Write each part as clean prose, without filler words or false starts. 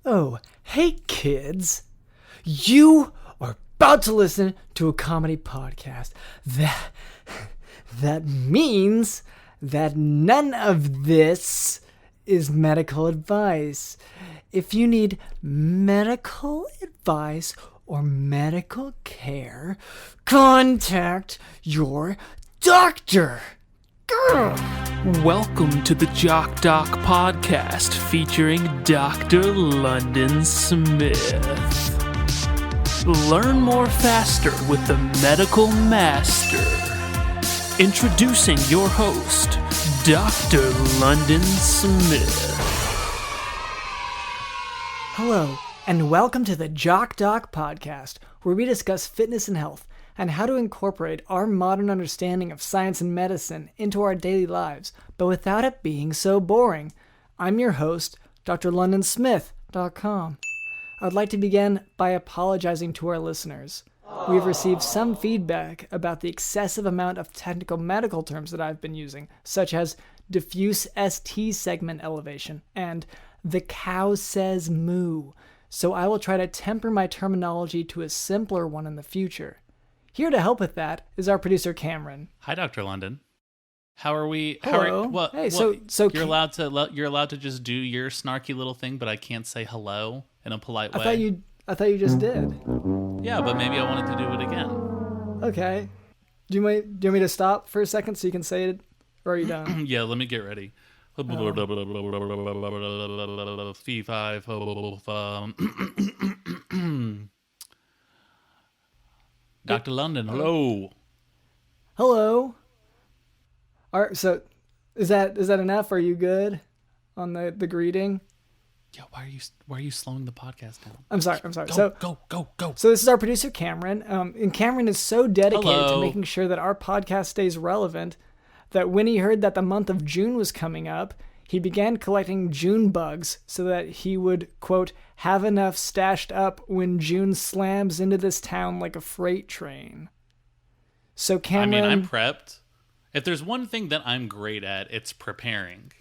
Oh, hey kids. You are about to listen to a comedy podcast. That means that none of this is medical advice. If you need medical advice or medical care, contact your doctor. Welcome to the Jock podcast featuring Dr. London Smith. Learn more faster with the medical master. Introducing your host, Dr. London Smith. Hello, and welcome to the Jock podcast, where we discuss fitness and health and how to incorporate our modern understanding of science and medicine into our daily lives, but without it being so boring. I'm your host, drlondonsmith.com. I would like to begin by apologizing to our listeners. We've received some feedback about the excessive amount of technical medical terms that I've been using, such as diffuse ST segment elevation and the cow says moo, so I will try to temper my terminology to a simpler one in the future. Here to help with that is our producer Cameron. Hi, Dr. London. How are we? Hello. So you're allowed to just do your snarky little thing, but I can't say hello in a polite way. I thought you just did. Yeah, but maybe I wanted to do it again. Okay. Do you want me to stop for a second so you can say it, or are you done? Yeah, let me get ready. Fee, five, Dr. London, hello. Hello. All right, so is that enough? Are you good on the greeting? Yeah, why are you slowing the podcast down? I'm sorry. Go. So this is our producer Cameron, and Cameron is so dedicated to making sure that our podcast stays relevant that when he heard that the month of June was coming up, he began collecting June bugs so that he would, quote, have enough stashed up when June slams into this town like a freight train. So Cameron... I'm prepped. If there's one thing that I'm great at, it's preparing.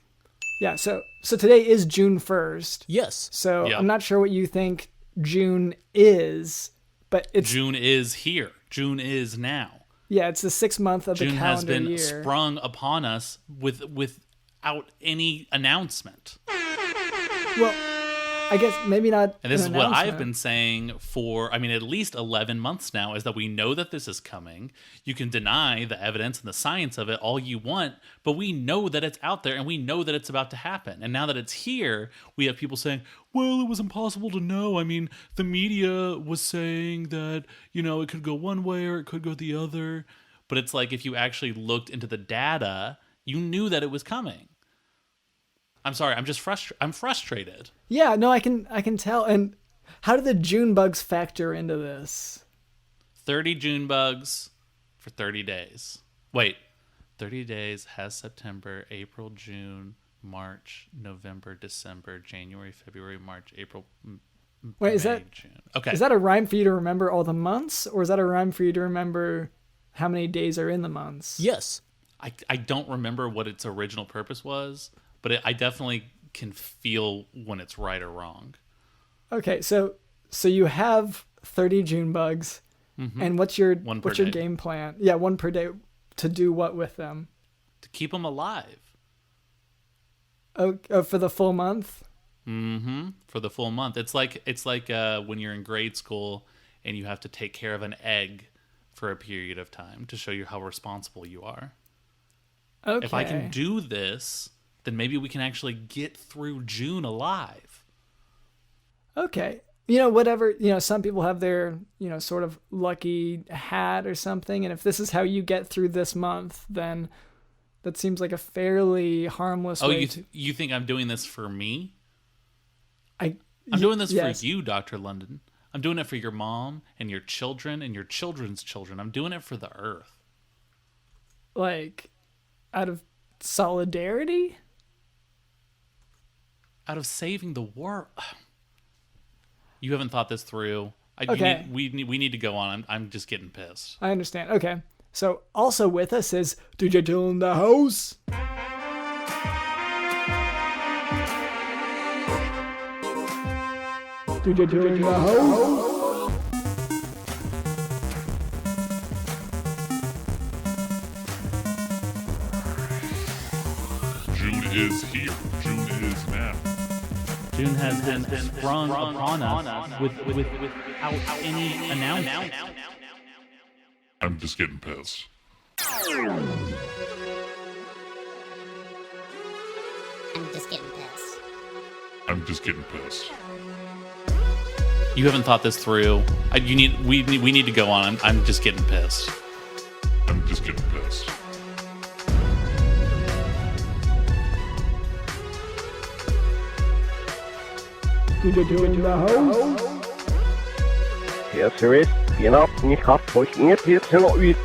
Yeah, so today is June 1st. Yes. So yep. I'm not sure what you think June is, but it's... June is here. June is now. Yeah, it's the 6th month of June the calendar year. June has been sprung upon us without any announcement. Well, I guess maybe not. And this is what I've been saying for, at least 11 months now, is that we know that this is coming. You can deny the evidence and the science of it all you want, but we know that it's out there and we know that it's about to happen. And now that it's here, we have people saying, well, it was impossible to know. The media was saying that, it could go one way or it could go the other. But it's like if you actually looked into the data, you knew that it was coming. I'm sorry, I'm just frustrated. Yeah, no, I can tell. And how do the June bugs factor into this? 30 June bugs for 30 days. Wait, 30 days has September, April, June, March, November, December, January, February, March, April, May, June. Okay. Is that a rhyme for you to remember all the months, or is that a rhyme for you to remember how many days are in the months? Yes. I don't remember what its original purpose was, but I definitely can feel when it's right or wrong. Okay, so you have 30 June bugs, and what's your game plan? Yeah, one per day. To do what with them? To keep them alive. Oh, for the full month? Mm-hmm. For the full month. It's like when you're in grade school and you have to take care of an egg for a period of time to show you how responsible you are. Okay. If I can do this, then maybe we can actually get through June alive. Okay. Whatever, some people have their, sort of lucky hat or something. And if this is how you get through this month, then that seems like a fairly harmless way to... you think I'm doing this for me? I'm doing this for you, Dr. London. I'm doing it for your mom and your children and your children's children. I'm doing it for the earth. Like, out of solidarity? Out of saving the world. You haven't thought this through. Okay. We need to go on. I'm just getting pissed. I understand. Okay. So also with us is Digital in the house. in the house. June is here. June is now. June has been sprung upon us without any announcement. I'm just getting pissed. I'm just getting pissed. I'm just getting pissed. You haven't thought this through. We need to go on. I'm just getting pissed. I'm just getting pissed. In the house. Yes, there is. Genau, nicht Kraftbrücken. Jetzt hier noch ut.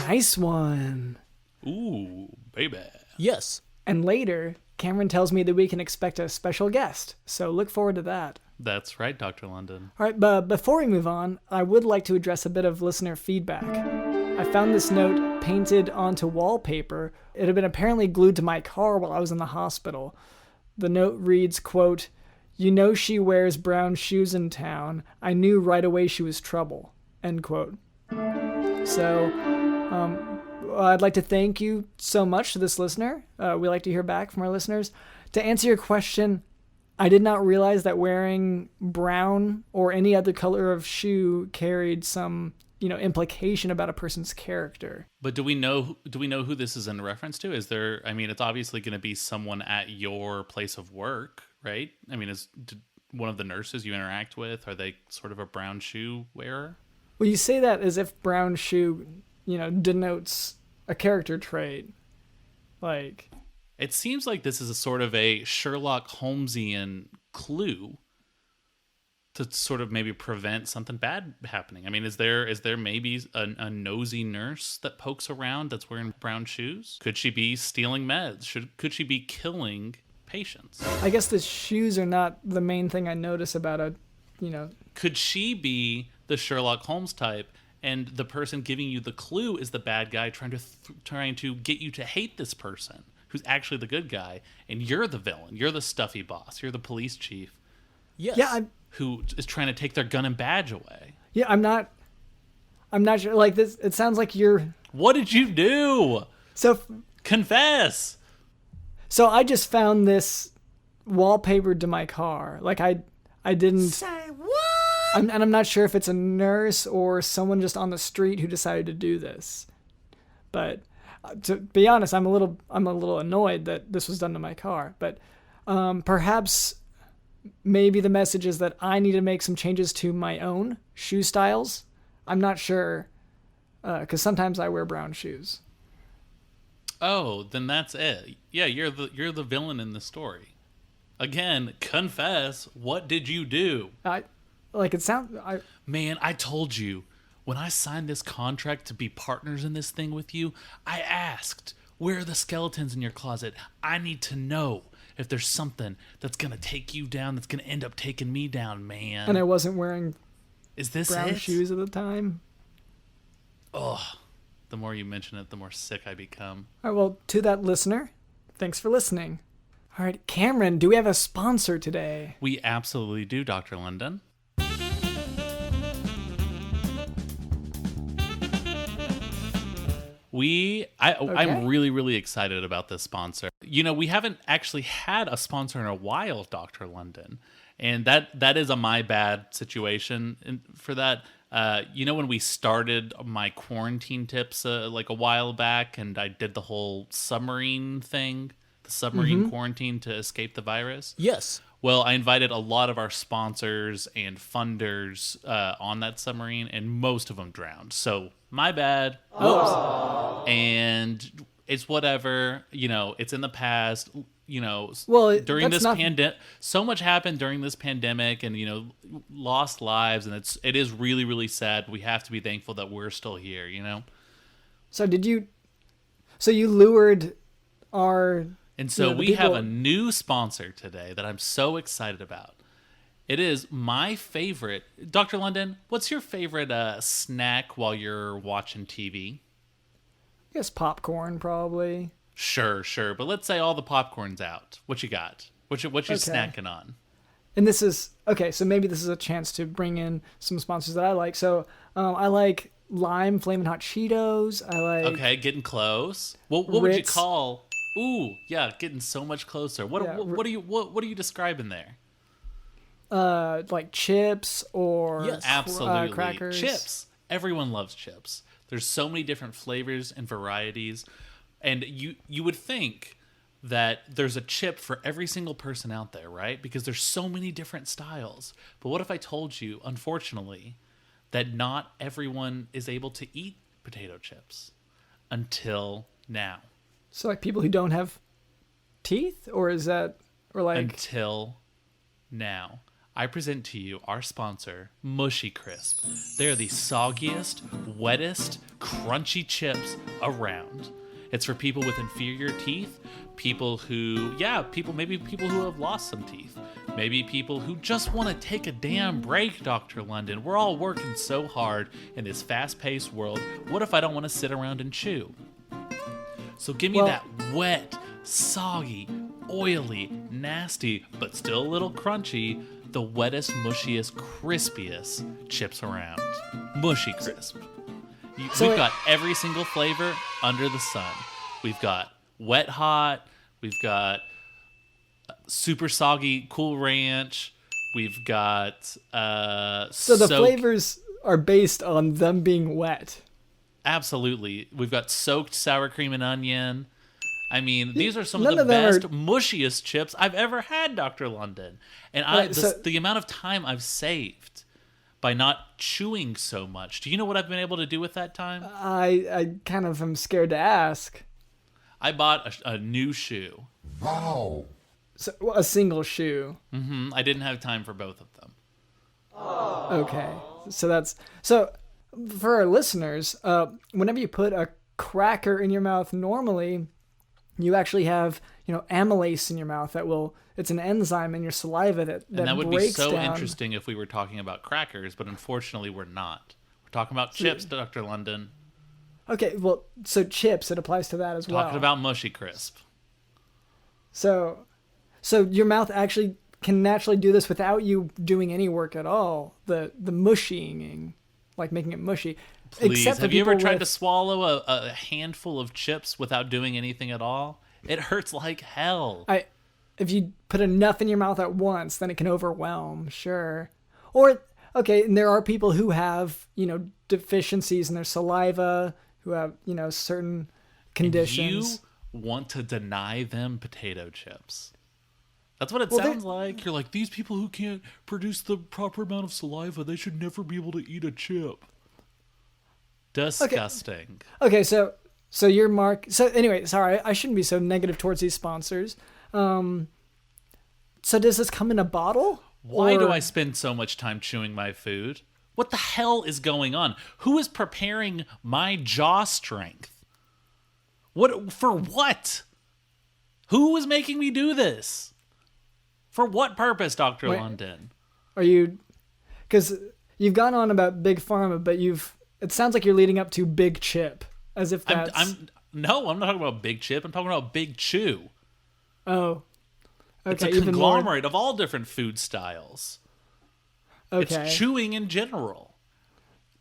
Nice one. Ooh, baby. Yes. And later, Cameron tells me that we can expect a special guest, so look forward to that. That's right, Dr. London. All right, but before we move on, I would like to address a bit of listener feedback. I found this note painted onto wallpaper. It had been apparently glued to my car while I was in the hospital. The note reads, quote, "You know she wears brown shoes in town. I knew right away she was trouble," end quote. So, I'd like to thank you so much to this listener. We like to hear back from our listeners. To answer your question, I did not realize that wearing brown or any other color of shoe carried some, implication about a person's character. But do we know who this is in reference to? Is there? I mean, it's obviously going to be someone at your place of work, right? I mean, is one of the nurses you interact with, are they sort of a brown shoe wearer? Well, you say that as if brown shoe, denotes a character trait. Like, it seems like this is a sort of a Sherlock Holmesian clue to sort of maybe prevent something bad happening. I mean, is there maybe a nosy nurse that pokes around that's wearing brown shoes? Could she be stealing meds? Could she be killing patients? I guess the shoes are not the main thing I notice about a. Could she be the Sherlock Holmes type, and the person giving you the clue is the bad guy trying to get you to hate this person who's actually the good guy, and you're the villain. You're the stuffy boss. You're the police chief. Yes. Yeah, who is trying to take their gun and badge away. Yeah, I'm not sure. Like this, it sounds like you're. What did you do? Confess. So I just found this wallpapered to my car. Like I didn't. Say what? I'm not sure if it's a nurse or someone just on the street who decided to do this. But to be honest, I'm a little annoyed that this was done to my car. But perhaps maybe the message is that I need to make some changes to my own shoe styles. I'm not sure, because sometimes I wear brown shoes. Oh, then that's it. Yeah, you're the villain in the story. Again, confess. What did you do? Man, I told you when I signed this contract to be partners in this thing with you, I asked, where are the skeletons in your closet? I need to know if there's something that's going to take you down, that's going to end up taking me down, man. And I wasn't wearing brown it? shoes at the time. Oh, the more you mention it, the more sick I become. All right, well, to that listener, thanks for listening. All right, Cameron, do we have a sponsor today? We absolutely do, Dr. London. I'm really, really excited about this sponsor. We haven't actually had a sponsor in a while, Dr. London. And that is a my bad situation. And for that, when we started my quarantine tips like a while back, and I did the whole submarine thing, the submarine quarantine to escape the virus. Yes. Well, I invited a lot of our sponsors and funders on that submarine, and most of them drowned. So, my bad. Whoops. And it's whatever. It's in the past. Well, during this pandemic, so much happened during this pandemic, and lost lives, and it is really, really sad. We have to be thankful that we're still here. So you lured our. And so we have a new sponsor today that I'm so excited about. It is my favorite. Dr. London, what's your favorite snack while you're watching TV? I guess popcorn, probably. Sure, sure. But let's say all the popcorn's out. What you got? What you snacking on? And this is okay. So maybe this is a chance to bring in some sponsors that I like. So I like lime flaming hot Cheetos. I like Okay, getting close. What would you Ritz. call? Ooh, yeah, getting so much closer. What Yeah, what are you describing there? like chips or Absolutely. crackers. Chips. Everyone loves chips. There's so many different flavors and varieties, and you would think that there's a chip for every single person out there, right? Because there's so many different styles. But what if I told you, unfortunately, that not everyone is able to eat potato chips until now? So like people who don't have teeth, or is that or like Until now. I present to you our sponsor, Mushy Crisp. They're the soggiest, wettest, crunchy chips around. It's for people with inferior teeth, people who have lost some teeth. Maybe people who just want to take a damn break, Dr. London. We're all working so hard in this fast-paced world. What if I don't want to sit around and chew? So give me that wet, soggy, oily, nasty, but still a little crunchy, the wettest, mushiest, crispiest chips around. Mushy Crisp. We've got every single flavor under the sun. We've got wet hot. We've got super soggy Cool Ranch. We've got so the flavors are based on them being wet. Absolutely. We've got soaked sour cream and onion. I mean, these are some None of the of them best, mushiest chips I've ever had, Dr. London. And the amount of time I've saved by not chewing so much. Do you know what I've been able to do with that time? I kind of am scared to ask. I bought a new shoe. So a single shoe. I didn't have time for both of them. Okay. So for our listeners, whenever you put a cracker in your mouth normally, you actually have, amylase in your mouth it's an enzyme in your saliva that And that would be breaks so down. interesting if we were talking about crackers, but unfortunately we're not. We're talking about chips, Dr. London. Okay, well, so chips, it applies to that as well. Talking about Mushy Crisp. So your mouth actually can naturally do this without you doing any work at all. The mushying, like making it mushy. Please, Except for have you ever people tried with- to swallow a handful of chips without doing anything at all? It hurts like hell. If you put enough in your mouth at once, then it can overwhelm, sure. Or, okay, and there are people who have, deficiencies in their saliva, who have, certain conditions. You want to deny them potato chips. That's what it sounds like. You're like, these people who can't produce the proper amount of saliva, they should never be able to eat a chip. Disgusting. Okay, so your mark. So anyway, sorry, I shouldn't be so negative towards these sponsors. So does this come in a bottle? Why do I spend so much time chewing my food? What the hell is going on? Who is preparing my jaw strength? For what? Who is making me do this? For what purpose, Dr. London? Are you? Because you've gone on about Big Pharma, but it sounds like you're leading up to Big Chip, as if that's. No, I'm not talking about Big Chip. I'm talking about Big Chew. Oh. Okay, It's a conglomerate of all different food styles. Okay. It's chewing in general.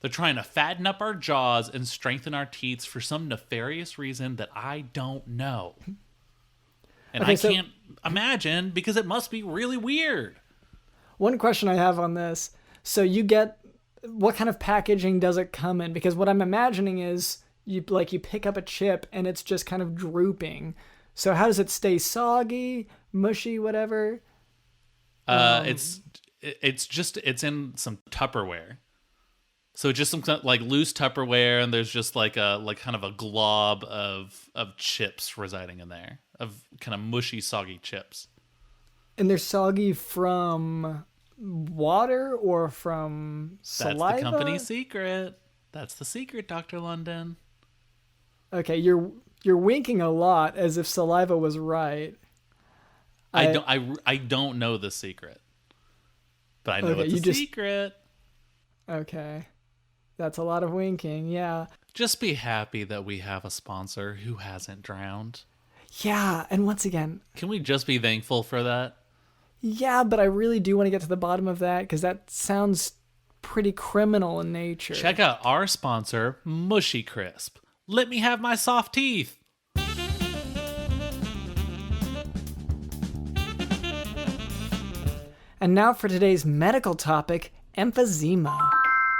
They're trying to fatten up our jaws and strengthen our teeth for some nefarious reason that I don't know. And I can't imagine because it must be really weird. One question I have on this. So what kind of packaging does it come in? Because what I'm imagining is you pick up a chip and it's just kind of drooping. So how does it stay soggy, mushy, whatever? It's in some Tupperware. So just some like loose Tupperware, and there's just like kind of a glob of chips residing in there, of kind of mushy, soggy chips. And they're soggy from water or from saliva? That's the company's secret. That's the secret, Dr. London. Okay, you're winking a lot as if saliva was right. I don't know the secret, but I know it's a secret. Okay, that's a lot of winking. Yeah. Just be happy that we have a sponsor who hasn't drowned. Yeah, and once again, Can we just be thankful for that? yeah, but I really do want to get to the bottom of that because that sounds pretty criminal in nature. Check out our sponsor, Mushy Crisp. Let me have my soft teeth. And now for today's medical topic, emphysema.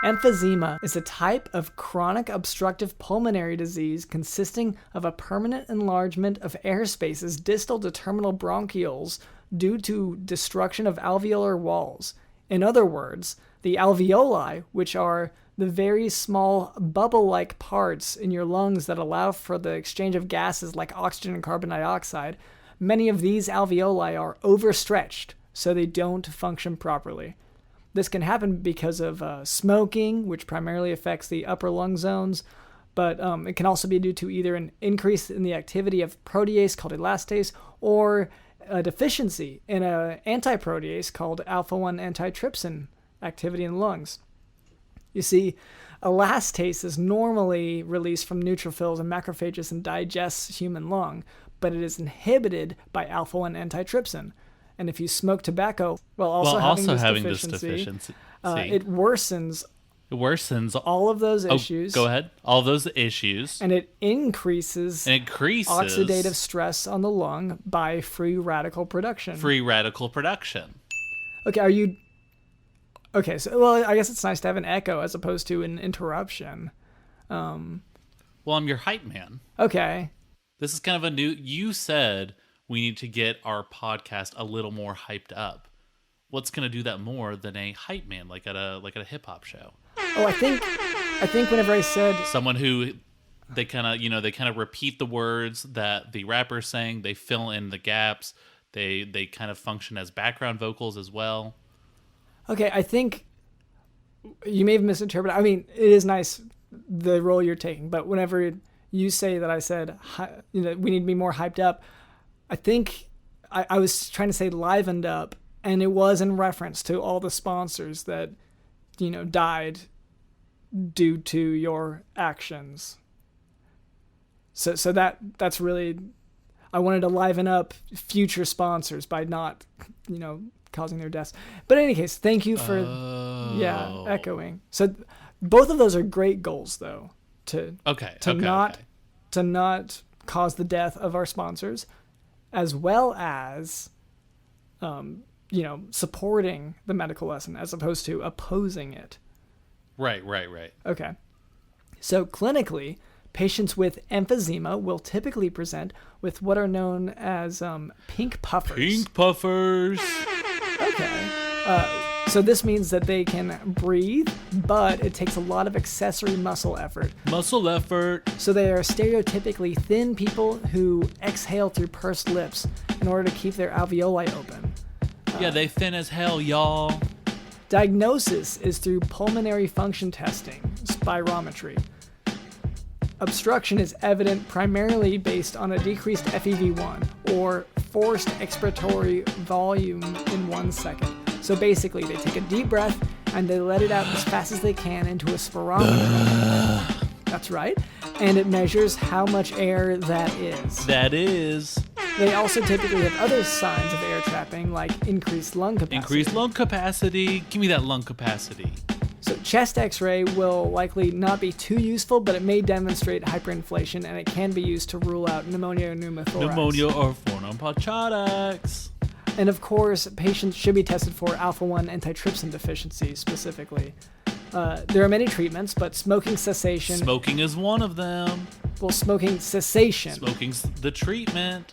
Emphysema is a type of chronic obstructive pulmonary disease consisting of a permanent enlargement of air spaces distal to terminal bronchioles due to destruction of alveolar walls. In other words, the alveoli, which are the very small bubble-like parts in your lungs that allow for the exchange of gases like oxygen and carbon dioxide, many of these alveoli are overstretched, so they don't function properly. This can happen because of smoking, which primarily affects the upper lung zones, but it can also be due to either an increase in the activity of protease called elastase or a deficiency in an antiprotease called alpha-1 antitrypsin activity in the lungs. You see, elastase is normally released from neutrophils and macrophages and digests human lung, but it is inhibited by alpha-1 antitrypsin. And if you smoke tobacco while also having this deficiency, it worsens all of those issues. Go ahead. All those issues. And it increases oxidative stress on the lung by free radical production. Okay, so well, I guess it's nice to have an echo as opposed to an interruption. Well, I'm your hype man. Okay. This is kind of a new... You said we need to get our podcast a little more hyped up. What's going to do that more than a hype man, like at a hip hop show? Oh, I think whenever I said someone who they kind of repeat the words that the rapper's saying, they fill in the gaps, they kind of function as background vocals as well. Okay, I think you may have misinterpreted. I mean, it is nice the role you're taking, but whenever you say that I said we need to be more hyped up, I think I was trying to say livened up, and it was in reference to all the sponsors that, died due to your actions. So that's really, I wanted to liven up future sponsors by not, causing their deaths. But in any case, thank you for, echoing. So both of those are great goals, though, to not cause the death of our sponsors, as well as, supporting the medical lesson as opposed to opposing it. Right. Okay. So clinically, patients with emphysema will typically present with what are known as pink puffers. Okay. So this means that they can breathe, but it takes a lot of accessory muscle effort. So they are stereotypically thin people who exhale through pursed lips in order to keep their alveoli open. Yeah, they thin as hell, y'all. Diagnosis is through pulmonary function testing, spirometry. Obstruction is evident primarily based on a decreased FEV1, or forced expiratory volume in 1 second. So basically, they take a deep breath and they let it out as fast as they can into a spirometer. That's right. And it measures how much air that is. They also typically have other signs of air trapping, like increased lung capacity. Give me that lung capacity. So chest x-ray will likely not be too useful, but it may demonstrate hyperinflation, and it can be used to rule out pneumonia or pneumothorax. Pneumonia or pneumopneumothorax. And of course, patients should be tested for alpha-1 antitrypsin deficiency specifically. There are many treatments, but smoking cessation... Smoking is one of them. Well, smoking cessation. Smoking's the treatment.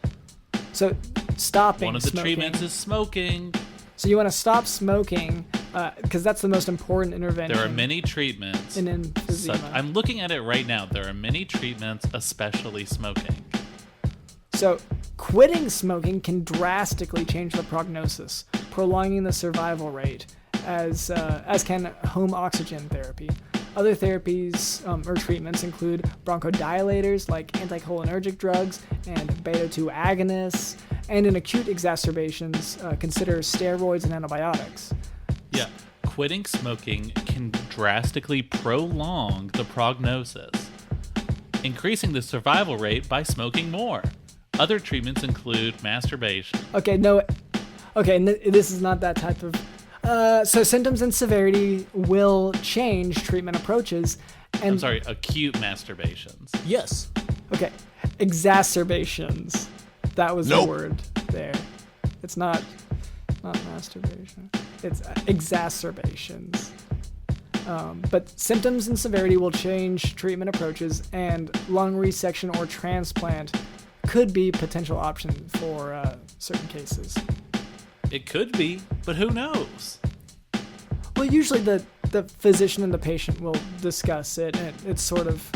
So stopping one of the smoking. Treatments is smoking. So you want to stop smoking because that's the most important intervention. There are many treatments. In emphysema. I'm looking at it right now. There are many treatments, especially smoking. So quitting smoking can drastically change the prognosis, prolonging the survival rate, as can home oxygen therapy. Other therapies or treatments include bronchodilators like anticholinergic drugs and beta-2 agonists, and in acute exacerbations, consider steroids and antibiotics. Yeah, quitting smoking can drastically prolong the prognosis, increasing the survival rate by smoking more. Other treatments include masturbation. Okay, no. Okay, this is not that type of. So symptoms and severity will change treatment approaches. And, I'm sorry, acute masturbations. Yes. Okay, exacerbations. That was the word there. It's not masturbation. It's exacerbations. But symptoms and severity will change treatment approaches, and lung resection or transplant could be potential option for certain cases. It could be, but who knows? Well, usually the physician and the patient will discuss it, and it's sort of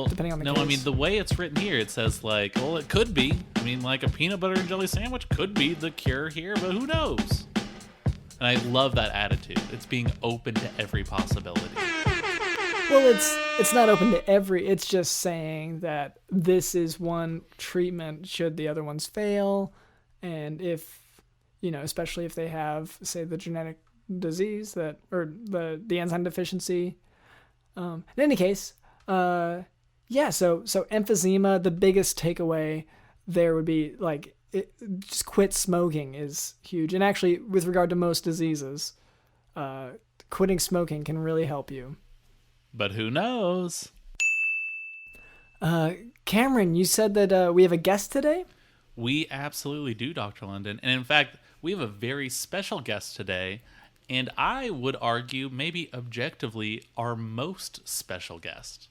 depending on the case. I mean, the way it's written here, it says like, well, it could be. I mean, like a peanut butter and jelly sandwich could be the cure here, but who knows? And I love that attitude. It's being open to every possibility. Well, it's not open to every. It's just saying that this is one treatment should the other ones fail, and if especially if they have, say, the genetic disease or the enzyme deficiency. In any case, so emphysema. The biggest takeaway there would be like just quit smoking is huge, and actually, with regard to most diseases, quitting smoking can really help you. But who knows? Cameron, you said that we have a guest today? We absolutely do, Dr. London. And in fact, we have a very special guest today, and I would argue maybe objectively our most special guest.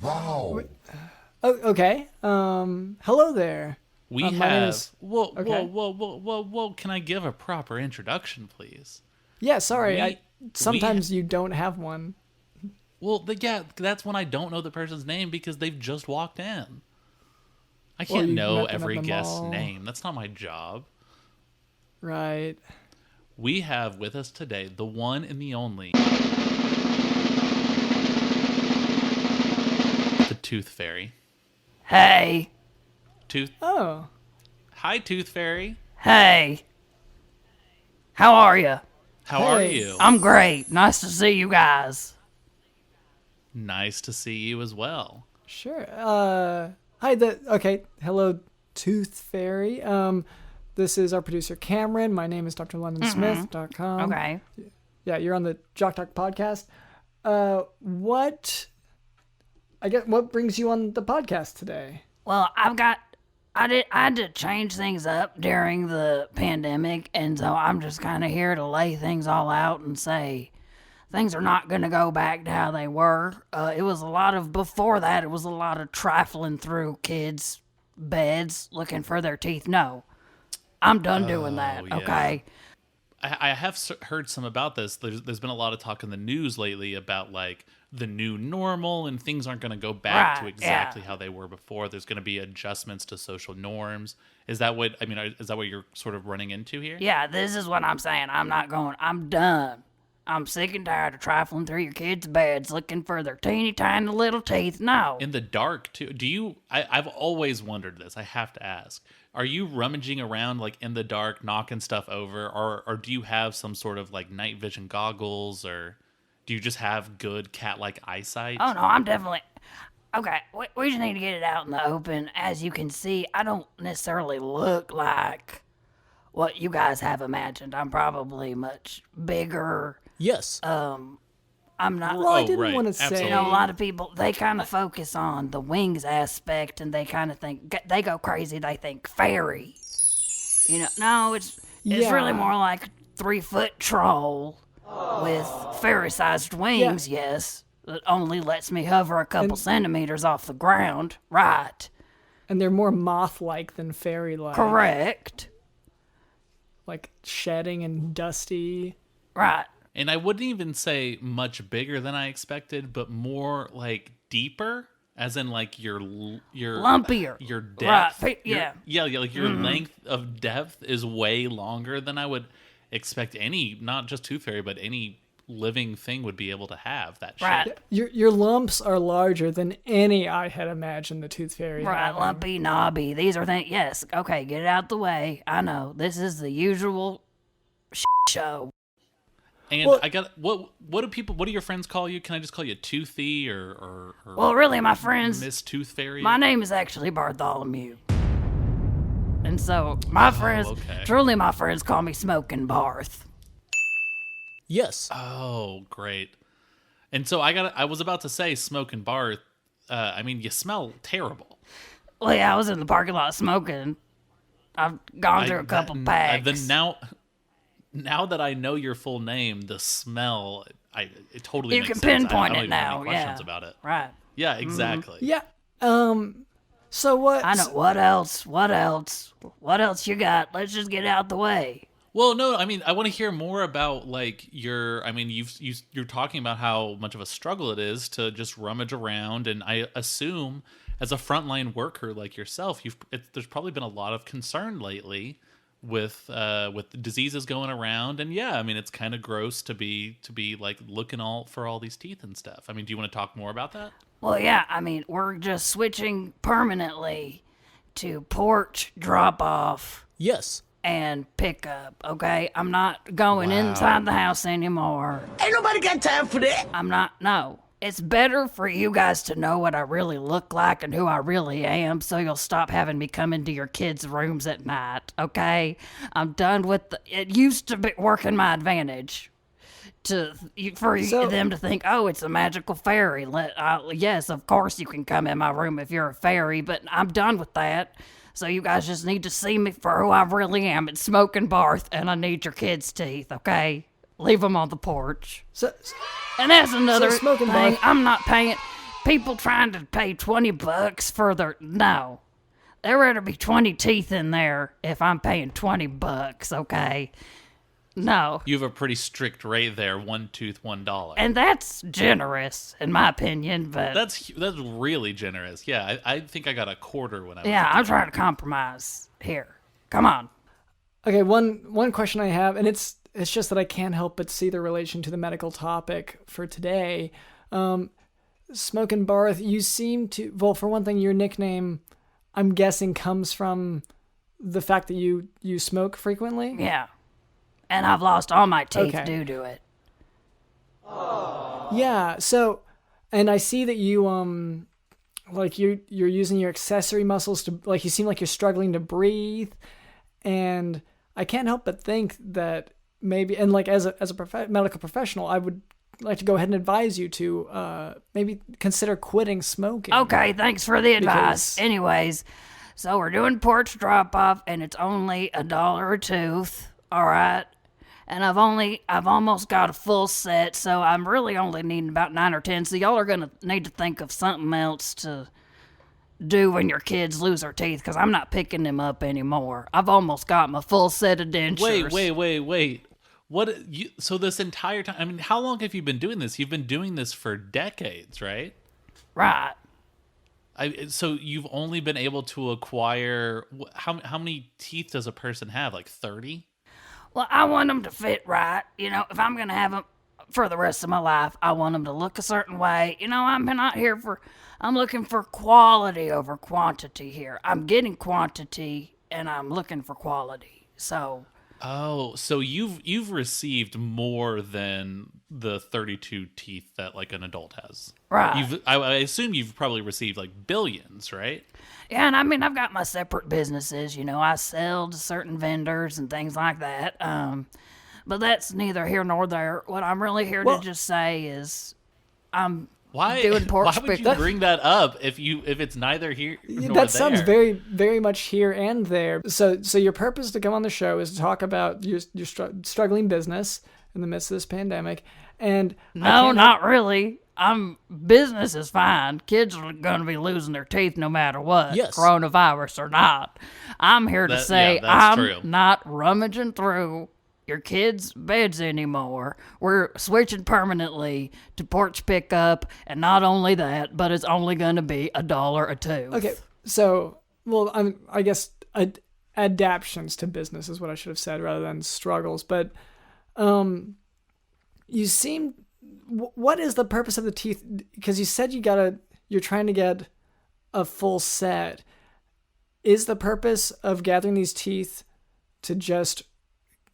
Wow. Oh, okay. Hello there. We my have... name is... Okay. Whoa. Can I give a proper introduction, please? Yeah, sorry. Sometimes you don't have one. Well, that's when I don't know the person's name because they've just walked in. I can't know every guest's name. That's not my job. Right. We have with us today the one and the only, the Tooth Fairy. Hey. Oh. Hi, Tooth Fairy. Hey. How are you? How are you? I'm great. Nice to see you guys. Nice to see you as well. Sure. Hi. Hello, Tooth Fairy. This is our producer Cameron. My name is drlondonsmith.com. Okay. Yeah, you're on the Jock podcast. What brings you on the podcast today? Well, I had to change things up during the pandemic, and so I'm just kind of here to lay things all out and say things are not going to go back to how they were. Before that, it was a lot of trifling through kids' beds looking for their teeth. No, I'm done doing that, yeah. okay? I have heard some about this. There's been a lot of talk in the news lately about like the new normal and things aren't going to go back to exactly how they were before. There's going to be adjustments to social norms. Is that what you're sort of running into here? Yeah, this is what I'm saying. I'm done. I'm sick and tired of trifling through your kids' beds looking for their teeny tiny little teeth. No. In the dark, too. I've always wondered this. I have to ask. Are you rummaging around like in the dark, knocking stuff over? Or do you have some sort of like night vision goggles? Or do you just have good cat-like eyesight? Oh, no, I'm definitely... Okay, we just need to get it out in the open. As you can see, I don't necessarily look like what you guys have imagined. I'm probably much bigger. Yes. I'm not... Well, I didn't want to say... Absolutely. You know, a lot of people, they kind of focus on the wings aspect, and they kind of think... They go crazy. They think fairy. You know, no, it's really more like 3-foot troll with fairy-sized wings, yes. That only lets me hover a couple centimeters off the ground. Right. And they're more moth-like than fairy-like. Correct. Like shedding and dusty. Right. And I wouldn't even say much bigger than I expected, but more like deeper, as in like your lumpier. Your depth. Right. Yeah. Like your length of depth is way longer than I would expect any, not just Tooth Fairy, but any living thing would be able to have that Right. shape. Your lumps are larger than any I had imagined the Tooth Fairy Right, having. lumpy, knobby. These are things. Yes. Okay, get it out the way. I know. This is the usual show. And Well- I got what do your friends call you? Can I just call you Toothy or Well, really, my friends, Miss Tooth Fairy? my name is actually Bartholomew. And so my friends, okay. truly my friends call me Smokin Barth. Yes. Oh, great. And so I was about to say Smokin Barth. I mean, you smell terrible. Well, yeah, I was in the parking lot smoking. I've gone through a couple bags. Then now that I know your full name, the smell, it totally You makes can sense. pinpoint I don't it even have now, any questions yeah. about it. Right. Yeah, exactly. Yeah. So what? I know. What else? What else you got? Let's just get out the way. Well, no, I mean, I want to hear more about like your. I mean, you're talking about how much of a struggle it is to just rummage around, and I assume as a frontline worker like yourself, there's probably been a lot of concern lately with diseases going around, and yeah, I mean, it's kind of gross to be like looking for all these teeth and stuff. I mean, do you want to talk more about that? Well, yeah, I mean, we're just switching permanently to porch drop off Yes. and pick up, okay? I'm not going inside the house anymore. Ain't nobody got time for that. No. It's better for you guys to know what I really look like and who I really am, so you'll stop having me come into your kids' rooms at night, okay? I'm done with it used to be working my advantage for them to think, oh, it's a magical fairy. Yes, of course you can come in my room if you're a fairy, but I'm done with that. So you guys just need to see me for who I really am. It's Smokin Barth, and I need your kids' teeth, okay? Leave them on the porch. And that's another Smokin thing. Barth- I'm not paying people trying to pay $20 for their no. There better be 20 teeth in there if I'm paying $20, okay? No. You have a pretty strict rate there, one tooth, $1. And that's generous, in my opinion, but That's really generous. Yeah, I think I got a quarter when I was yeah, a I'm kid. trying to compromise here. Come on. Okay, one question I have, and it's just that I can't help but see the relation to the medical topic for today. Smokin Barth, you seem to, well, for one thing, your nickname, I'm guessing, comes from the fact that you smoke frequently? Yeah. And I've lost all my teeth Okay. due to it. Yeah, so, and I see that you, like you're using your accessory muscles to, like, you seem like you're struggling to breathe, and I can't help but think that maybe, and like as a medical professional, I would like to go ahead and advise you to maybe consider quitting smoking. Okay, thanks for the advice. Because- Anyways, so we're doing porch drop off, and it's only $1 a tooth. All right. And I've almost got a full set, so I'm really only needing about 9 or 10. So y'all are gonna need to think of something else to do when your kids lose their teeth, because I'm not picking them up anymore. I've almost got my full set of dentures. Wait. So this entire time, I mean, how long have you been doing this? You've been doing this for decades, right? Right. So you've only been able to acquire, how many teeth does a person have? Like 30? Well, I want them to fit right. You know, if I'm going to have them for the rest of my life, I want them to look a certain way. You know, I'm looking for quality over quantity here. I'm getting quantity and I'm looking for quality. So, Oh, so you've received more than the 32 teeth that like an adult has. right. I assume you've probably received like billions, right? Yeah, and I mean, I've got my separate businesses. You know, I sell to certain vendors and things like that. But that's neither here nor there. What I'm really here to just say is I'm doing porch Why would you pick- bring that up if it's neither here nor That sounds there? very, very much here and there. So your purpose to come on the show is to talk about your struggling business in the midst of this pandemic. And No, not really. Business is fine. Kids are going to be losing their teeth no matter what, Yes. coronavirus or not. I'm here to say that's I'm true. not rummaging through your kids' beds anymore. We're switching permanently to porch pickup, and not only that, but it's only going to be $1 a tooth. Okay, so, well, I guess adaptions to business is what I should have said rather than struggles. But you seem, what is the purpose of the teeth? Because you said you're trying to get a full set. Is the purpose of gathering these teeth to just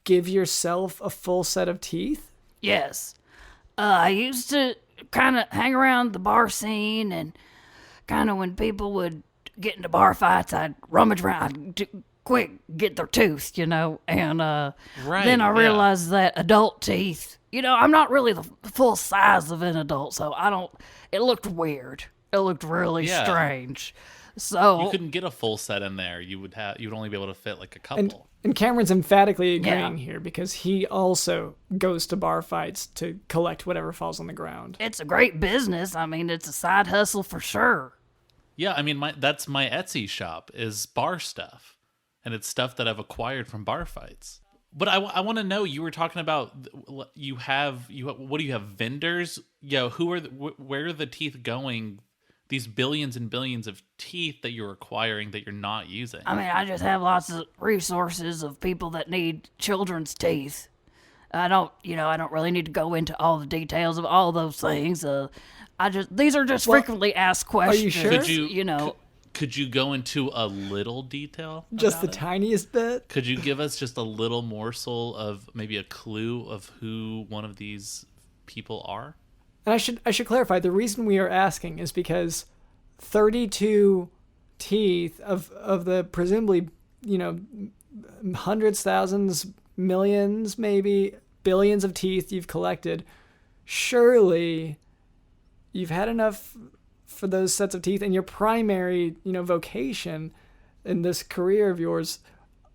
give yourself a full set of teeth? Yes. I used to kind of hang around the bar scene, and kind of when people would get into bar fights, I'd rummage around, I'd quick get their tooth, and Right, then I yeah. realized that adult teeth, I'm not really the full size of an adult, so it looked weird. It looked really Yeah. strange. So You couldn't get a full set in there. You'd only be able to fit like a couple. And Cameron's emphatically agreeing Yeah. here because he also goes to bar fights to collect whatever falls on the ground. it's a great business. I mean, it's a side hustle for sure. Yeah, I mean, that's my Etsy shop is bar stuff, and it's stuff that I've acquired from bar fights. But I want to know. You were talking about what do you have vendors? Where are the teeth going? These billions and billions of teeth that you're acquiring that you're not using. I mean, I just have lots of resources of people that need children's teeth. I don't really need to go into all the details of all those things. These are just frequently asked questions. sure? Could you go into a little detail? Just the about it? tiniest bit? Could you give us just a little morsel of maybe a clue of who one of these people are? And I should clarify, the reason we are asking is because 32 teeth of the presumably, hundreds, thousands, millions, maybe billions of teeth you've collected, surely you've had enough for those sets of teeth, and your primary, vocation in this career of yours,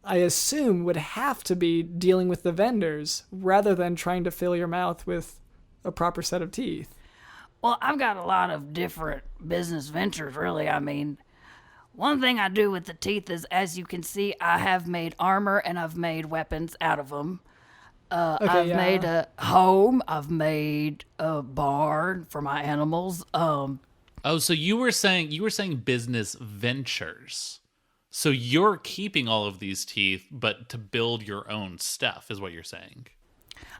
I assume, would have to be dealing with the vendors rather than trying to fill your mouth with a proper set of teeth. Well, I've got a lot of different business ventures, really. I mean, one thing I do with the teeth is, as you can see, I have made armor and I've made weapons out of them. I've made a home. I've made a barn for my animals. Oh, so you were saying business ventures. So you're keeping all of these teeth, but to build your own stuff is what you're saying.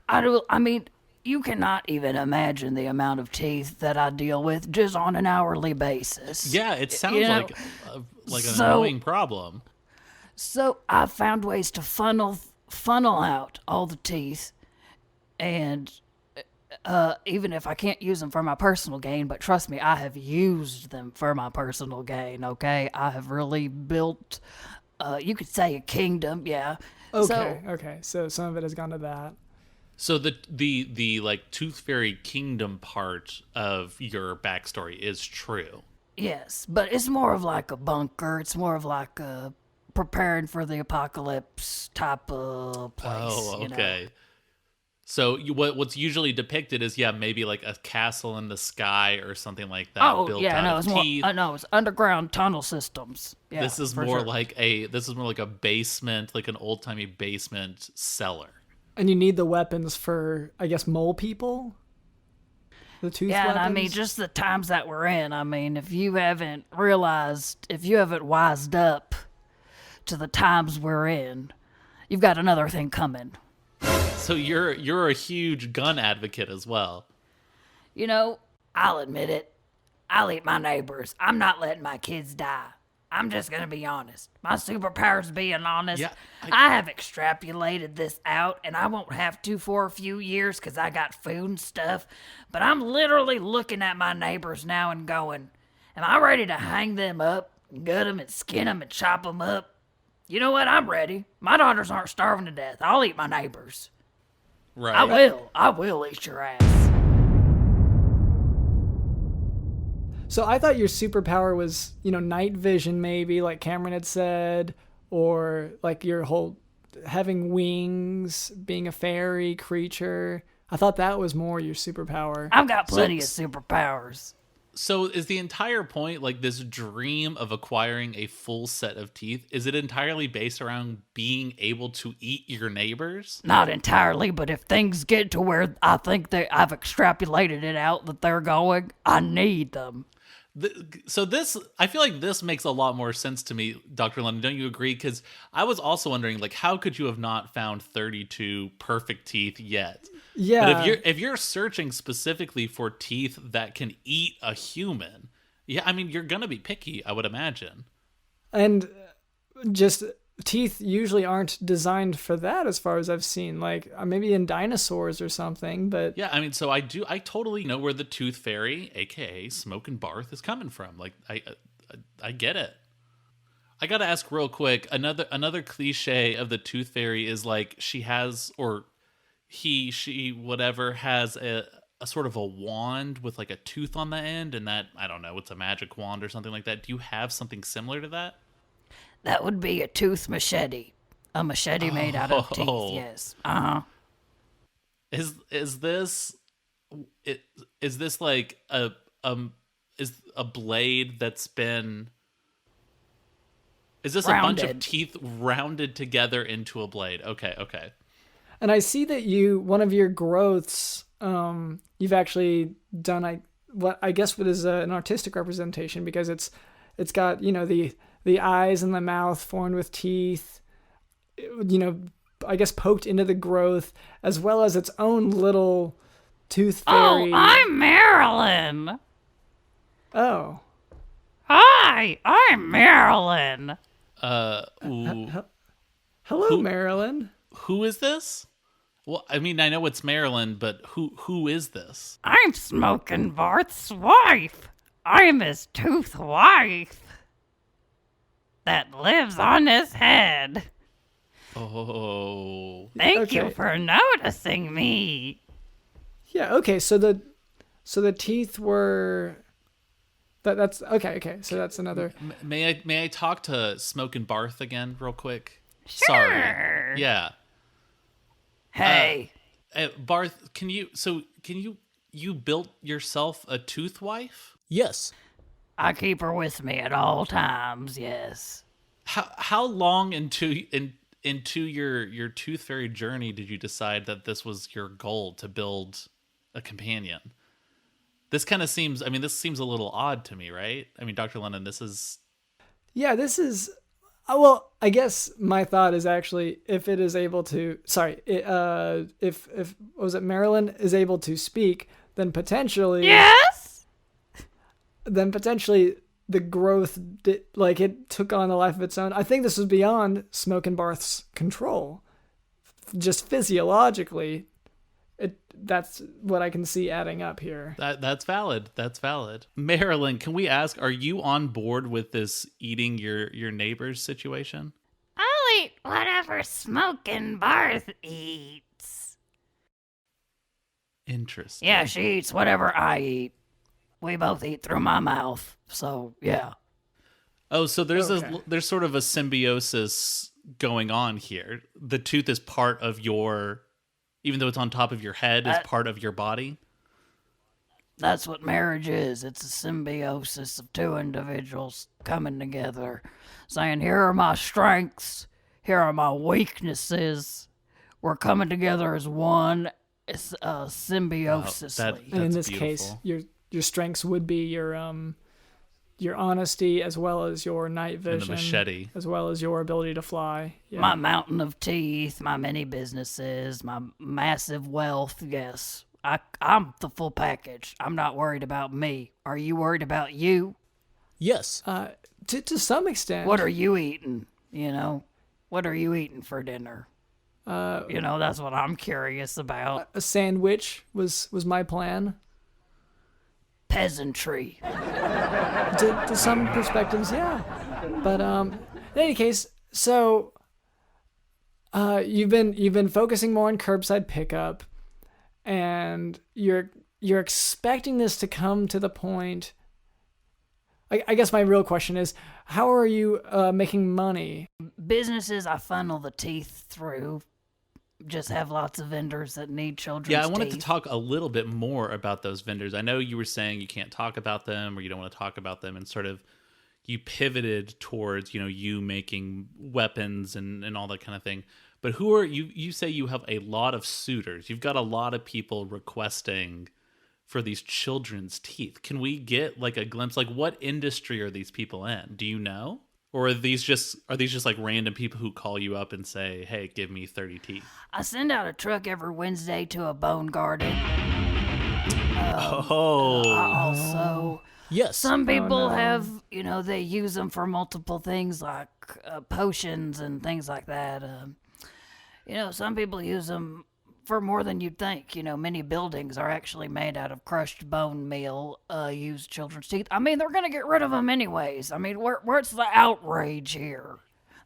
I mean, you cannot even imagine the amount of teeth that I deal with just on an hourly basis. Yeah, it sounds like an so- annoying problem. So I've found ways to funnel out all the teeth, and even if I can't use them for my personal gain, but trust me, I have used them for my personal gain. Okay, I have really built, you could say, a kingdom. Yeah. Okay. So some of it has gone to that. So the like Tooth Fairy Kingdom part of your backstory is true. Yes, but it's more of like a bunker. It's more of like a preparing for the apocalypse type of place. Oh, you know? okay. So what's usually depicted is maybe like a castle in the sky or something like that. Oh, built yeah, out no, of it's more. teeth. No, it's underground tunnel systems. Yeah, This is for more sure. like a basement, like an old timey basement cellar. And you need the weapons for, I guess, mole people? The tooth Yeah, weapons? and I mean, just the times that we're in. I mean, if you haven't wised up to the times we're in, you've got another thing coming. So you're a huge gun advocate as well. I'll admit it. I'll eat my neighbors. I'm not letting my kids die. I'm just going to be honest. My superpower's being honest. Yeah, I have extrapolated this out, and I won't have to for a few years because I got food and stuff. But I'm literally looking at my neighbors now and going, am I ready to hang them up, gut them and skin them and chop them up? You know what? I'm ready. My daughters aren't starving to death. I'll eat my neighbors. Right. I will eat your ass. So I thought your superpower was, night vision maybe, like Cameron had said, or like your whole having wings, being a fairy creature. I thought that was more your superpower. I've got plenty of superpowers. So is the entire point, like this dream of acquiring a full set of teeth, is it entirely based around being able to eat your neighbors? Not entirely, but if things get to where I think that I've extrapolated it out that they're going, I need them. I feel like this makes a lot more sense to me, Dr. London. Don't you agree? Because I was also wondering, like, how could you have not found 32 perfect teeth yet? Yeah. But if you're searching specifically for teeth that can eat a human, I mean, you're gonna be picky, I would imagine. And just teeth usually aren't designed for that, as far as I've seen. Like maybe in dinosaurs or something, but Yeah, I mean, so I totally know where the Tooth Fairy, aka Smokin Barth, is coming from. Like, I get it. I gotta ask real quick. Another cliche of the Tooth Fairy is like she has, or he, she, whatever, has a sort of a wand with like a tooth on the end, and that, I don't know, it's a magic wand or something like that. Do you have something similar to that? That would be a tooth machete. A machete made out of teeth, yes. Uh-huh. Is this like is a blade that's been, is this Rounded. a bunch of teeth rounded together into a blade? Okay. And I see that one of your growths, you've actually done what I guess what is an artistic representation, because it's got, the eyes and the mouth formed with teeth, I guess poked into the growth, as well as its own little tooth fairy. Oh, I'm Marilyn. Oh. Hi, I'm Marilyn. Ooh. Hello, Marilyn. Who is this? Well, I mean, I know it's Marilyn, but who is this? I'm Smokin Barth's wife. I'm his tooth wife that lives on his head. Oh. Thank you Okay. for noticing me. Yeah, okay, so the teeth were that's okay, so that's another. May I talk to Smokin Barth again real quick? Sure. Sorry. Yeah. Hey, Barth, can you built yourself a tooth wife? Yes. I keep her with me at all times, yes. How long into your tooth fairy journey did you decide that this was your goal, to build a companion? This kind of seems, I mean, this seems a little odd to me, right? I mean, Dr. Lennon, this is... Yeah, this is well, I guess my thought is actually, if it is able to, if was it Marilyn is able to speak, then potentially Yes? the growth it took on a life of its own. I think this was beyond Smokin Barth's control. Just physiologically, that's what I can see adding up here. That's valid. That's valid. Marilyn, can we ask, are you on board with this eating your neighbor's situation? I'll eat whatever Smokin Barth eats. Interesting. Yeah, she eats whatever I eat. We both eat through my mouth, so yeah. Oh, so there's Okay. there's sort of a symbiosis going on here. The tooth is part of your, even though it's on top of your head, is part of your body. That's what marriage is. It's a symbiosis of two individuals coming together, saying, here are my strengths, here are my weaknesses. We're coming together as one. It's symbiosis. That- And in That's this case, beautiful. your strengths would be your honesty, as well as your night vision, And the machete. as well as your ability to fly. Yeah. My mountain of teeth, my many businesses, my massive wealth. Yes, I'm the full package. I'm not worried about me. Are you worried about you? Yes. To some extent. What are you eating? What are you eating for dinner? That's what I'm curious about. A sandwich was my plan. Peasantry. To some perspectives, yeah. But in any case, so you've been focusing more on curbside pickup, and you're expecting this to come to the point. I guess my real question is, how are you making money? Businesses I funnel the teeth through. Just have lots of vendors that need children's Yeah, I wanted teeth. to talk a little bit more about those vendors. I know you were saying you can't talk about them, or you don't want to talk about them, and sort of you pivoted towards, you making weapons and all that kind of thing. But who are you? You say you have a lot of suitors. You've got a lot of people requesting for these children's teeth. Can we get like a glimpse? Like, what industry are these people in? Do you know? Or are these just like random people who call you up and say, "Hey, give me 30 teeth"? I send out a truck every Wednesday to a bone garden. Oh, I also... Yes. Some people have, they use them for multiple things like potions and things like that. Some people use them for more than you'd think. Many buildings are actually made out of crushed bone meal, used children's teeth. I mean, they're going to get rid of them anyways. I mean, where's the outrage here?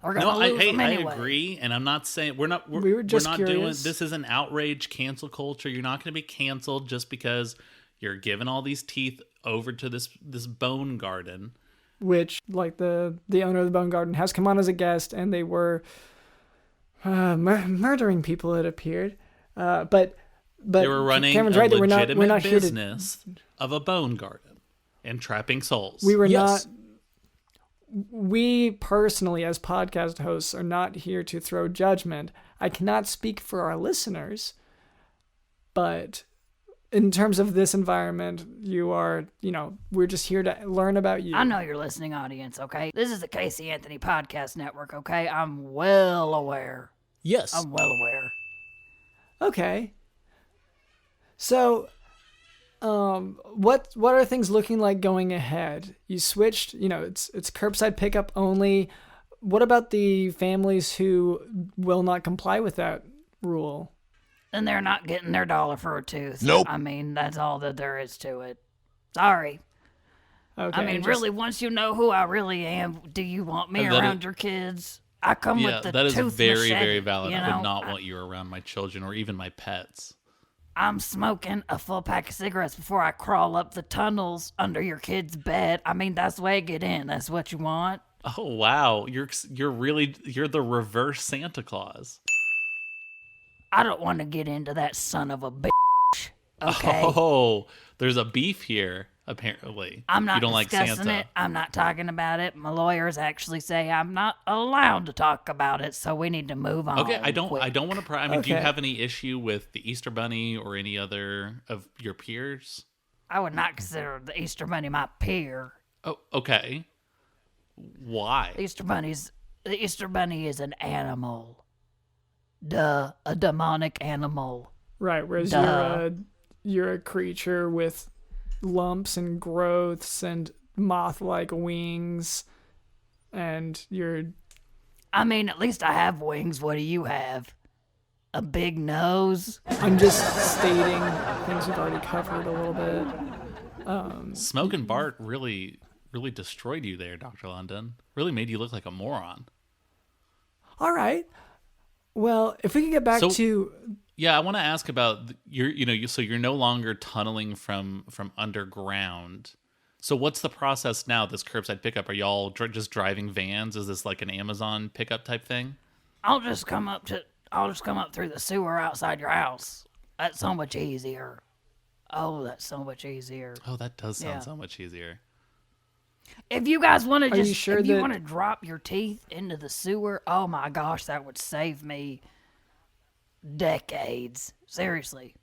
They're going to lose them anyway. I agree, and I'm not saying we're not just doing curious. this is an outrage cancel culture. You're not going to be canceled just because you're giving all these teeth over to this bone garden. Which, like, the owner of the Bone Garden has come on as a guest, and they were murdering people, it appeared. But they were running Cameron's a right, that legitimate we're not business of a bone garden and trapping souls. We were Yes. not. We personally, as podcast hosts, are not here to throw judgment. I cannot speak for our listeners, but in terms of this environment, you are, we're just here to learn about you. I know your listening audience, okay? This is the Casey Anthony Podcast Network, okay? I'm well aware. Yes. I'm well aware. Okay. So, what are things looking like going ahead? You switched, it's curbside pickup only. What about the families who will not comply with that rule? And they're not getting their dollar for a tooth. Nope. I mean, that's all that there is to it. Sorry. Okay. I mean, really, once you know who I really am, do you want me And that around your kids? I come Yeah, with the that is tooth very, machete, very valid. you I know? would not want you around my children or even my pets. I'm smoking a full pack of cigarettes before I crawl up the tunnels under your kid's bed. I mean, that's the way I get in. That's what you want. Oh wow, you're the reverse Santa Claus. I don't want to get into that son of a bitch. Okay. Oh, there's a beef here apparently. I'm not You don't like discussing Santa. it. I'm not talking about it. My lawyers actually say I'm not allowed to talk about it, so we need to move on. Okay, I don't quick. want to. I mean, do you Okay. have any issue with the Easter Bunny or any other of your peers? I would not consider the Easter Bunny my peer. Oh, okay. Why? The Easter Bunny is an animal. Duh, a demonic animal. Right, whereas Duh. you're a creature with lumps and growths and moth-like wings, and you're... I mean, at least I have wings. What do you have? A big nose? I'm just stating things we've already covered a little bit. Smokin' Barth really destroyed you there, Dr. London. Really made you look like a moron. All right. Well, if we could get back So- to... Yeah, I want to ask about so you're no longer tunneling from underground. So what's the process now? This curbside pickup? Are y'all just driving vans? Is this like an Amazon pickup type thing? I'll just come up through the sewer outside your house. That's so much easier. Oh, that's so much easier. Oh, that does sound Yeah. so much easier. If you guys want to you just, sure if you that- want to drop your teeth into the sewer, oh my gosh, that would save me decades. Seriously.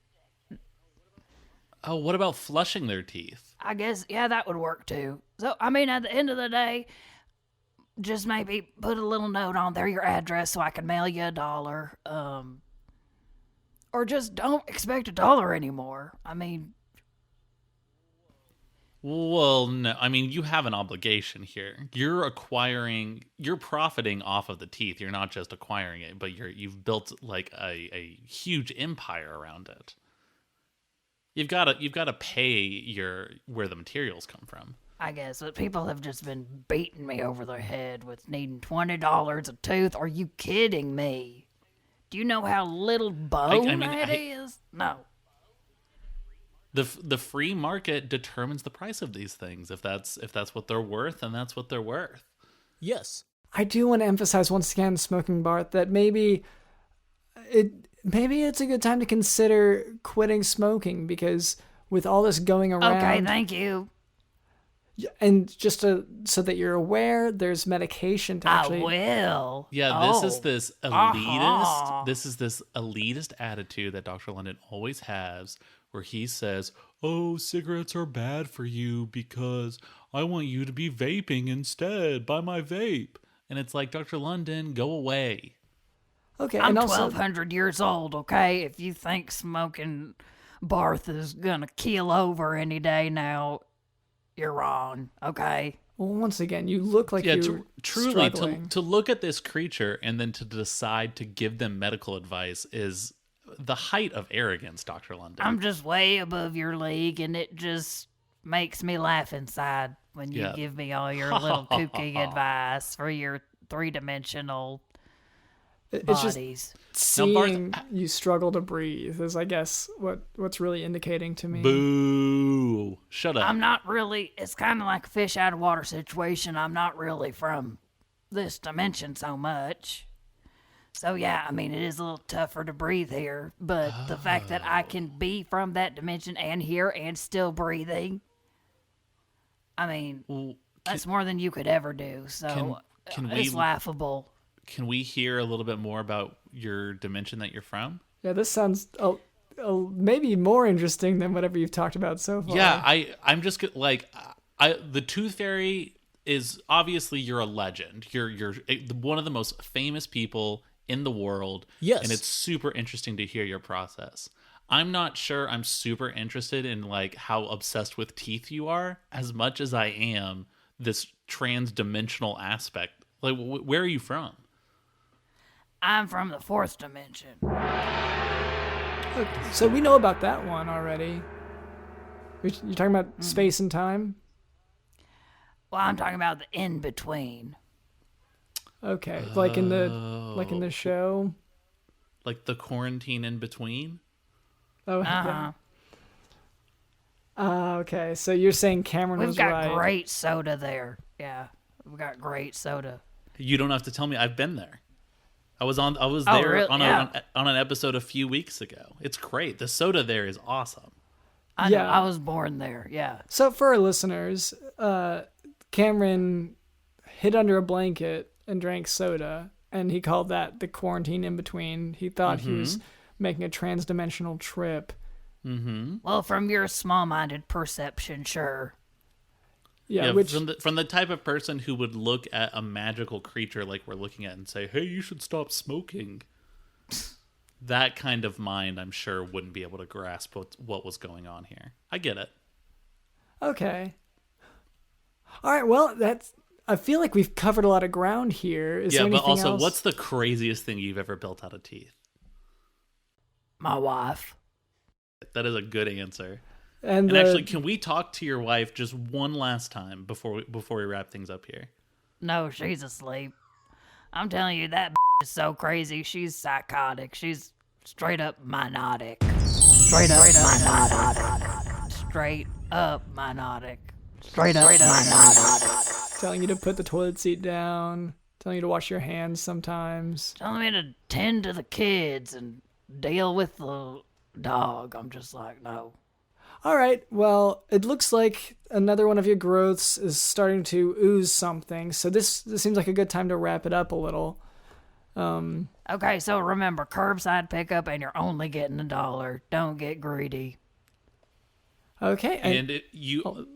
Oh, what about flushing their teeth? I guess, yeah, that would work too. So, I mean, at the end of the day, just maybe put a little note on there, your address, so I can mail you $1. Or just don't expect $1 anymore. I mean, Well, no. I mean, you have an obligation here. You're profiting off of the teeth. You're not just acquiring it, but you've built like a huge empire around it. You've got to pay where the materials come from. I guess, but people have just been beating me over the head with needing $20 a tooth. Are you kidding me? Do you know how little bone that is? No. The free market determines the price of these things. If that's what they're worth, then that's what they're worth. Yes. I do want to emphasize once again, Smoking Barth, that maybe it's a good time to consider quitting smoking, because with all this going around... Okay, thank you. And just so that you're aware, there's medication to actually... I will. Yeah, this is Oh. this elitist. Uh-huh. This is this elitist attitude that Dr. London always has, where he says, "Oh, cigarettes are bad for you because I want you to be vaping instead. Buy my vape." And it's like, Dr. London, go away. Okay, I'm and also... 1,200 years old, okay? If you think smoking Barth is going to keel over any day now, you're wrong, okay? Well, once again, you look like Yeah, you're truly, struggling. to look at this creature and then to decide to give them medical advice is the height of arrogance, Dr. London. I'm just way above your league, and it just makes me laugh inside when you give me all your little kooky advice for your 3-dimensional It's just bodies. seeing you struggle to breathe is, I guess, what's really indicating to me. Boo. Shut up. I'm not really, it's kind of like a fish out of water situation. I'm not really from this dimension so much. So, yeah, I mean, it is a little tougher to breathe here, but the fact that I can be from that dimension and here and still breathing, I mean, that's more than you could ever do. So, it's laughable. Can we hear a little bit more about your dimension that you're from? Yeah, this sounds maybe more interesting than whatever you've talked about so far. Yeah, I'm just like, the Tooth Fairy is obviously, you're a legend. You're one of the most famous people in the world. Yes. And it's super interesting to hear your process. I'm not sure I'm super interested in like how obsessed with teeth you are as much as I am this trans-dimensional aspect. Like, where are you from? I'm from the 4th dimension. So we know about that one already. You're talking about space and time? Well, I'm talking about the in-between. Okay, like in the show. Like the quarantine in between? Oh, yeah. Okay. So you're saying Cameron We've was got right. great soda there. Yeah, we've got great soda. You don't have to tell me. I've been there. I was there really? on an episode a few weeks ago. It's great. The soda there is awesome. I know, I was born there. Yeah. So for our listeners, Cameron hid under a blanket and drank soda, and he called that the quarantine in between. He thought he was making a trans-dimensional trip. Mm-hmm. Well, from your small-minded perception, sure. Yeah, from the type of person who would look at a magical creature like we're looking at and say, "Hey, you should stop smoking." That kind of mind, I'm sure, wouldn't be able to grasp what was going on here. I get it. Okay. All right. Well, I feel like we've covered a lot of ground here. Is there but anything also, else? what's the craziest thing you've ever built out of teeth? My wife. That is a good answer. And actually, can we talk to your wife just one last time before we wrap things up here? No, she's asleep. I'm telling you, that is so crazy. She's psychotic. She's straight up minotic. Straight up minotic. Straight up minotic. Straight up minotic. telling you to put the toilet seat down, telling you to wash your hands sometimes. Telling me to tend to the kids and deal with the dog. I'm just like, no. All right, well, it looks like another one of your growths is starting to ooze something, so this seems like a good time to wrap it up a little. Okay, so remember, curbside pickup, and you're only getting $1. Don't get greedy. Okay. And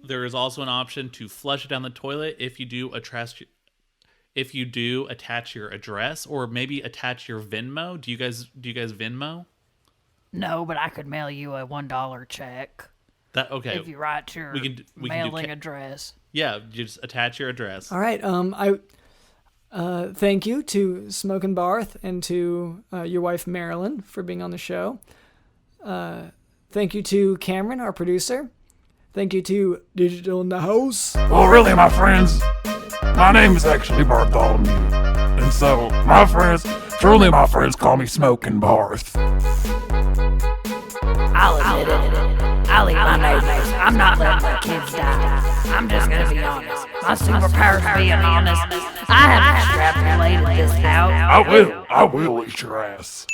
there is also an option to flush it down the toilet if you do attach your address, or maybe attach your Venmo. Do you guys Venmo? No, but I could mail you a $1 check. That okay? If you write your mailing address. Yeah, you just attach your address. All right. Thank you to Smokin Barth and to your wife Marilyn for being on the show. Thank you to Cameron, our producer. Thank you to Digital in the House. Well, really, my friends, my name is actually Bartholomew. And so, my friends call me Smokin Barth. I'll admit it. I'll eat my neighbors. I'm not letting my kids die. I'm just gonna be honest. My superpower's being honest. I haven't extrapolated this out. I will eat your ass.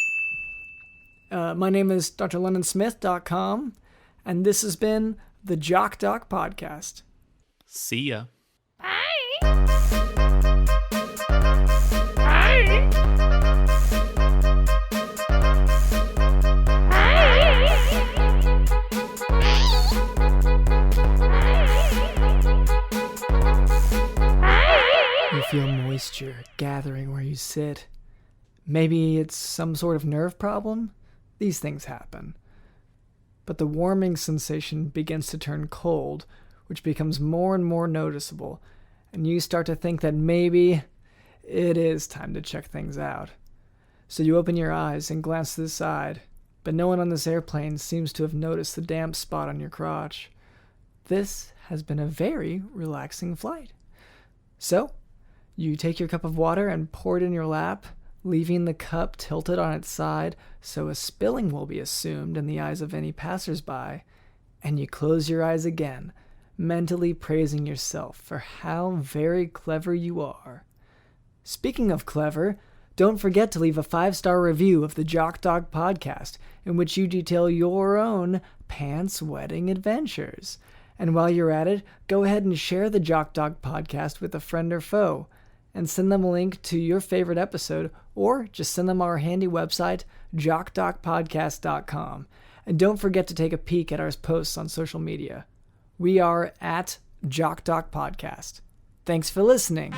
My name is drlondonsmith.com, and this has been the Jock Doc Podcast. See ya. You feel moisture gathering where you sit. Maybe it's some sort of nerve problem? These things happen. But the warming sensation begins to turn cold, which becomes more and more noticeable, and you start to think that maybe it is time to check things out. So you open your eyes and glance to the side, but no one on this airplane seems to have noticed the damp spot on your crotch. This has been a very relaxing flight. So, you take your cup of water and pour it in your lap, leaving the cup tilted on its side so a spilling will be assumed in the eyes of any passersby, and you close your eyes again, mentally praising yourself for how very clever you are. Speaking of clever, don't forget to leave a 5-star review of the Jock Dog podcast, in which you detail your own pants-wetting adventures. And while you're at it, go ahead and share the Jock Dog podcast with a friend or foe, and send them a link to your favorite episode, or just send them our handy website, jockdogpodcast.com. And don't forget to take a peek at our posts on social media. We are at Jock Dog Podcast. Thanks for listening.